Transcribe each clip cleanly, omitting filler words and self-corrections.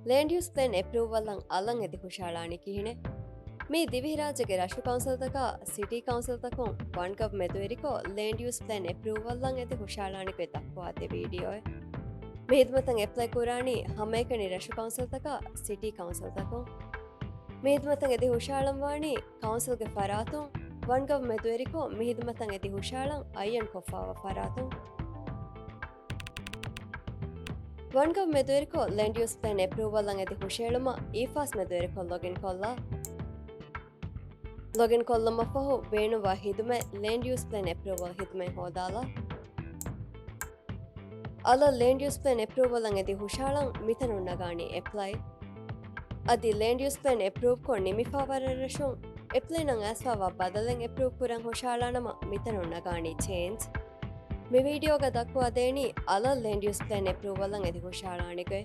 land use plan ಎಪ್ರೂವಲ್ಲಂ ಅಲಂ ಎದಿ ಹುಷಾಳಾಣಿ ಕಿಹಿಣೆ ಮೀ ದಿವಿರಾಜಗೆ ರಶು ಕೌನ್ಸಿಲ್ ತಕ ಸಿಟಿ ಕೌನ್ಸಿಲ್ ತಕಂ ಒನ್ ಕಪ್ ಮೆದುವೆರಿಕೋ ಲ್ಯಾಂಡ್ ಯೂಸ್ ಪ್ಲಾನ್ ಎಪ್ರೂವಲ್ಲಂ ಎದಿ ಹುಷಾಳಾಣಿ ಪೆ ತಕ್ವಾತೆ ವಿಡಿಯೋ ಮೇದ್ಮತಂ ಎಪ್ಲೈ ಕುರಾಣಿ ಹಮೇಕಣಿ ರಶು ಕೌನ್ಸಿಲ್ ತಕ ಸಿಟಿ ಕೌನ್ಸಿಲ್ ತಕಂ ಮೇದ್ಮತಂ ಎದಿ ಹುಷಾಳಂ ವಾಣಿ ಕೌನ್ಸಿಲ್ಗೆ ಫರಾತುಂ ಒನ್ ಕಪ್ ಮೆದುವೆರಿಕೋ ಮೇದ್ಮತಂ ಎದಿ ಹುಷಾಳಂ ಅಯ್ಯನ್ ಕೊಫಾವ ಫರಾತುಂ Vanga medueriko land use plan approval lang edi husheluma EFAS medueriko login kolla login kollama fahu beenuwa hidume land use plan approval hidume hodala ala land use plan approval lang edi hushalan mitanu nagani apply adi land use plan approve ko nimifa wararashun apply nang aswa badalen approve kuran hushalanama mitanu nagani change මේ වීඩියෝග දක්වා දේනි අල ලෙන්ඩ් use plan අප්‍රූවල්ලන් එදි හුෂාලානිගයි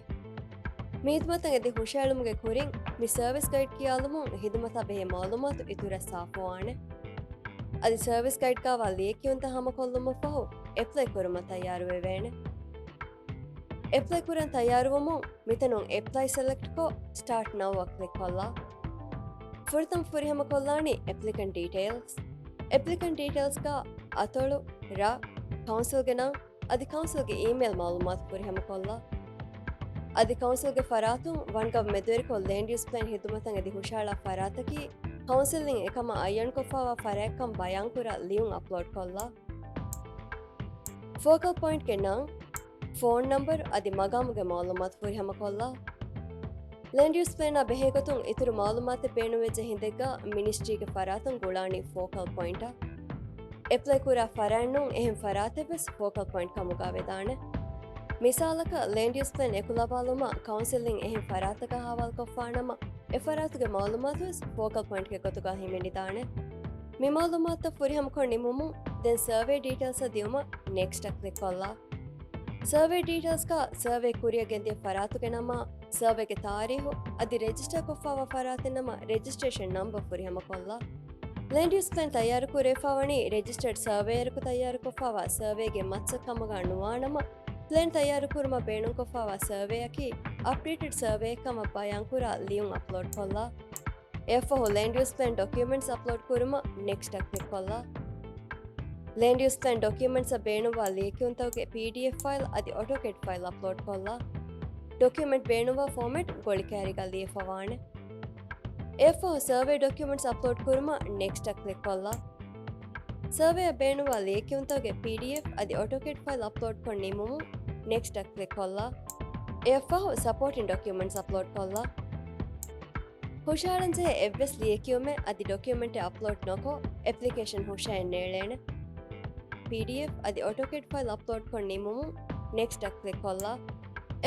මීත්මතන් එදි හුෂාලුමුගේ කුරින් මි service guide කියාලුමුන් හිදුමත බෙහෙ මාලුමාතු ඉතුර ಸಾಫುವಾಣೆ ಅದಿ service guide ಕಾವಾ ಲೇಕಿಯುಂತ ಹಮ ಕೊಲ್ಲುಮ ಫಹು ಎಪ್ಲೈ ಕುರುಮ ತಯಾರುವೆ ವೇಣೆ ಎಪ್ಲೈ ಕುರನ್ ತಯಾರುವಮು ಮಿತನುಂ ಎಪ್ಲೈ ಸೆಲೆಕ್ಟ್ ಕೋ ಸ್ಟಾರ್ಟ್ ನೌ ಕ್ಲಿಕ್ ಕೊಲ್ಲ ಫುರ್ತಂ ಫುರಿ ಹಮ ಕೊಲ್ಲಾಣಿ ಅಪ್ಲಿಕೆಂಟ್ ಡೀಟೇಲ್ಸ್ ಕಾ ಅತೊಳು ರಾ ಕೌನ್ಸಿಲ್ಗೆ ನಾ ಅದಿ ಕೌನ್ಸಿಲ್ಗೆ ಇಮೇಲ್ ಮಾಲೂಮಾತ್ ಪುರಿ ಹಮ ಕೊಲ್ಲ ಅದಿ ಕೌನ್ಸಿಲ್ಗೆ ಫರಾತುಂ ವನ್ಗವ್ ಮೆದುವೆರಿಕೊ ಲ್ಯಾಂಡ್ ಯೂಸ್ ಪ್ಲಾನ್ ಹಿದುಮತಂ ಎದಿ ಹುಷಾಳ ಫರಾತಕಿ ಕೌನ್ಸಿಲಿಂಗ್ ಎಕಮ ಅಯ್ಯನ್ ಕೊಫಾವ ಫರೆಕ್ಕಂ ಬಯಾಂಕುರ ಲಿಯುಂ ಅಪ್ಲೋಡ್ ಕೊಲ್ಲ ಫೋಕಲ್ ಪಾಯಿಂಟ್ ಗೆ ನಾ ಫೋನ್ ನಂಬರ್ ಅದಿ ಮಗಾಮುಗೆ ಮಾಲೂಮಾತ್ ಪುರಿ ಹಮ ಕೊಲ್ಲ ಲ್ಯಾಂಡ್ ಯೂಸ್ ಪ್ಲಾನ್ ಬೆಹೆಗತುಂ ಇತುರು ಮಾಲೂಮಾತ್ ಪೇಣುವೆಜ್ಜೆ ಹಿಂದೆಗ್ಗ ಮಿನಿಸ್ಟ್ರಿಗೆ ಫರಾತುಂ ಗುಳಾಣಿ ಫೋಕಲ್ ಪಾಯಿಂಟ್ ಎಪ್ಲೈ ಕೂರ ಫರಾಣ್ಣುಂ ಎಹೆಂ ಫರಾತೆಬೆಸ್ ಫೋಕಲ್ ಪಾಯಿಂಟ್ ಕಮುಗಾವೆದಾಣೆ ಮಿಸಾಲಕ ಲ್ಯಾಂಡ್ ಯೂಸ್ ಪ್ಲಾನ್ ಎಕುಲಬಾಲುಮ ಕೌನ್ಸಿಲಿಂಗ್ ಎಹೆಂ ಫರಾತಕ ಹಾವಲ್ ಕೊಫ್ಫಾಣಮ ಎ ಫರಾತುಗೆ ಮಾಲೂಮಾತುವೆಸ್ ಫೋಕಲ್ ಪಾಯಿಂಟ್ಗೆ ಗೊತುಗ ಹಿಮೆಂಡಿದಾಣೆ ಮಿ ಮಾಲೂಮಾತ ಫುರಿಹಂ ಕೊಂಡಿ ಮುಮು ದೆನ್ ಸರ್ವೆ ಡೀಟೇಲ್ಸ್ ದಿಯುಮ ನೆಕ್ಸ್ಟ್ ಕ್ಲಿಕ್ ಕೊಲ್ಲ ಸರ್ವೆ ಡೀಟೇಲ್ಸ್ ಕಾ ಸರ್ವೆ ಕುರಿಯ ಗೆಂದಿಯ ಫರಾತುಗೆ ನಮ ಸರ್ವೆಗೆ ತಾರೀಹು ಅದಿ ರಿಜಿಸ್ಟರ್ ಕೊಫ್ಫಾವ ಫರಾತೆ ನಮ ರಿಜಿಸ್ಟ್ರೇಷನ್ ನಂಬರ್ ಫುರಿಹಮ ಕೊಲ್ಲ ಲ್ಯಾಂಡ್ ಯೂಸ್ ಪ್ಲಾನ್ ತಯಾರು ಕುರೇಫಾವಣಿ ರಿಜಿಸ್ಟರ್ಡ್ ಸರ್ವೇಯರ್ಕು ತಯಾರು ಕೊಫಾವ ಸರ್ವೇಗೆ ಮತ್ಸ ಕಮಗ ನುವಾಣಮ ಪ್ಲಾನ್ ತಯಾರು ಕುರ್ಮ ಬೇಣು ಕೊಫಾವ ಸರ್ವೇಯಕಿ ಅಪ್ಡೇಟೆಡ್ ಸರ್ವೆ ಕಮ ಬಯಾಂಕುರ ಲಿಯುಂ ಅಪ್ಲೋಡ್ ಕೊಲ್ಲ ಎಫಹು land use plan documents upload ಕುರ್ಮ ನೆಕ್ಸ್ಟ್ ಕ್ಲಿಕ್ ಕೊಲ್ಲ ಲ್ಯಾಂಡ್ ಯೂಸ್ ಪ್ಲಾನ್ ಡಾಕ್ಯುಮೆಂಟ್ಸ್ ಬೇಣುವ ಲೇಕಿಯುಂತವಗೆ PDF ಫೈಲ್ ಅದಿ ಆಟೋಕೆಡ್ ಫೈಲ್ ಅಪ್ಲೋಡ್ ಕೊಲ್ಲ ಡಾಕ್ಯುಮೆಂಟ್ ಬೇಣುವ ಫಾರ್ಮೆಟ್ ಗೋಳಿ ಕ್ಯಾರಿಗ ಲಿಯಫವಾಣೆ ಎಫ್ಒ ಸರ್ವೆ ಡಾಕ್ಯುಮೆಂಟ್ಸ್ ಅಪ್ಲೋಡ್ ಕುರ್ಮ ನೆಕ್ಸ್ಟ್ ಕ್ಲಿಕ್ ಕೊಲ್ಲ ಸರ್ವೆ ಬೇಣುವ ಲೇಕಿಯುಂತವಗೆ PDF ಅದಿ ಆಟೋಕೆಡ್ ಫೈಲ್ ಅಪ್ಲೋಡ್ ಕೊಂಡಿ ಮುಮು ನೆಕ್ಸ್ಟ್ ಕ್ಲಿಕ್ ಕೊಲ್ಲ ಎಫ್ಒ ಸಪೋರ್ಟಿಂಗ್ ಡಾಕ್ಯುಮೆಂಟ್ಸ್ ಅಪ್ಲೋಡ್ ಕೊಲ್ಲ ಹುಷಾಳಂಜೆ ಎವ್ವೆಸ್ ಲೇಕಿಯುಮೆ ಅದಿ ಡಾಕ್ಯುಮೆಂಟ್ ಅಪ್ಲೋಡ್ ನಕೋ ಅಪ್ಲಿಕೇಶನ್ ಹುಷಾಯನ್ ನೇಳೇಣೆ PDF ಅದಿ ಆಟೋಕೆಡ್ ಫೈಲ್ ಅಪ್ಲೋಡ್ ಕೊಂಡಿ ಮುಮು ನೆಕ್ಸ್ಟ್ ಕ್ಲಿಕ್ ಕೊಲ್ಲ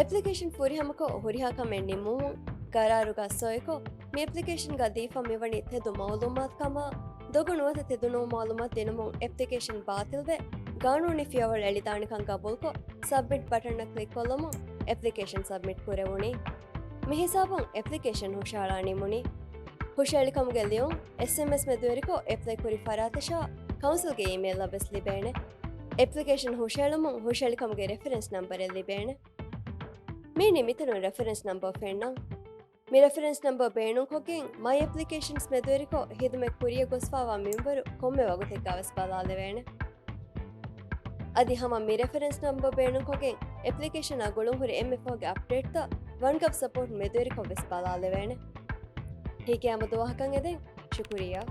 ಅಪ್ಲಿಕೇಶನ್ ಫುರಿಹಮಕೋ ಹುರಿಹಾಕಮೆನ್ ನಿಮ್ಮುಮು ಕರಾರುಗ ಸೋಯಕೋ ಮಿ ಅಪ್ಲಿಕೇಶನ್ ಗ ದೀಫಾ ಮಿವಣಿ ತೆದು ಮಾಲೂಮಾತ್ ಕಮ ದೊಗುಣುವತ ತೆದುನೋ ಮಾಲೂಮಾತ್ ದಿನಮು ಅಪ್ಲಿಕೇಶನ್ ಬಾತಿಲ್ವೆ ಕಾನೂನಿ ಫಿಯವಳ ಎಳಿದಾಣಿಕಂ ಕಬೂಲ್ಕೊ ಸಬ್ಮಿಟ್ ಬಟನ್ ಕ್ಲಿಕ್ ಕೊಲ್ಲಮು ಅಪ್ಲಿಕೇಶನ್ ಸಬ್ಮಿಟ್ ಕುರೆವುಣಿ ಮಿ ಹಿಸಾಬಂ ಅಪ್ಲಿಕೇಶನ್ ಹುಷಾಳಾಣಿ ಮುನಿ ಹುಷಾಳಿಕಂಗೆ ಲಿಯುಂ SMS ಮೆದುವೆರಿಕೊ ಅಪ್ಲೈ ಕುರಿ ಫರಾತಶಾ ಕೌನ್ಸಿಲ್ಗೆ ಇಮೇಲ್ ಲಬೆಸ್ಲಿ ಬೇಣೆ ಅಪ್ಲಿಕೇಶನ್ ಹುಷಾಳಮು ಹುಷಾಳಿಕಂಗೆ ರೆಫರೆನ್ಸ್ ನಂಬರ್ ಎಲ್ಲಿ ಬೇಣೆ ಮೀ ನಿಮಿತನು ರೆಫರೆನ್ಸ್ ನಂಬರ್ ಫೆಣ್ಣಂ ಮಿ ರೆಫರೆನ್ಸ್ ನಂಬರ್ ಬೇಣು ಕೊಗೆಂ ಮೈ ಅಪ್ಲಿಕೇಶನ್ಸ್ ಮೆದುವೆರಿಕೊ ಹಿದುಮೆ ಕುರಿಯ ಗೊಸ್ಫಾವಾ ಮಿಂಬರು ಕೊಮ್ಮೆ ವಗುತೆಗ್ ಅವಸ್ ಬಲಾಲೆವೇಣೆ ಅದಿ ಹಮ ಮಿ ರೆಫರೆನ್ಸ್ ನಂಬರ್ ಬೇಣು ಕೊಗೆಂ ಅಪ್ಲಿಕೇಶನ್ ಅಗುಳುಂ ಹುರಿ MFOಗೆ ಅಪ್ಡೇಟ್ ತ ಒನ್ ಕಪ್ ಸಪೋರ್ಟ್ ಮೆದುವೆರಿಕೊ ವೆಸ್ ಬಲಾಲೆವೇಣೆ ಹೀಗೆ ಅಮದು ವಾಹಕಂ ಎದೆಂ ಶುಕ್ರಿಯಾ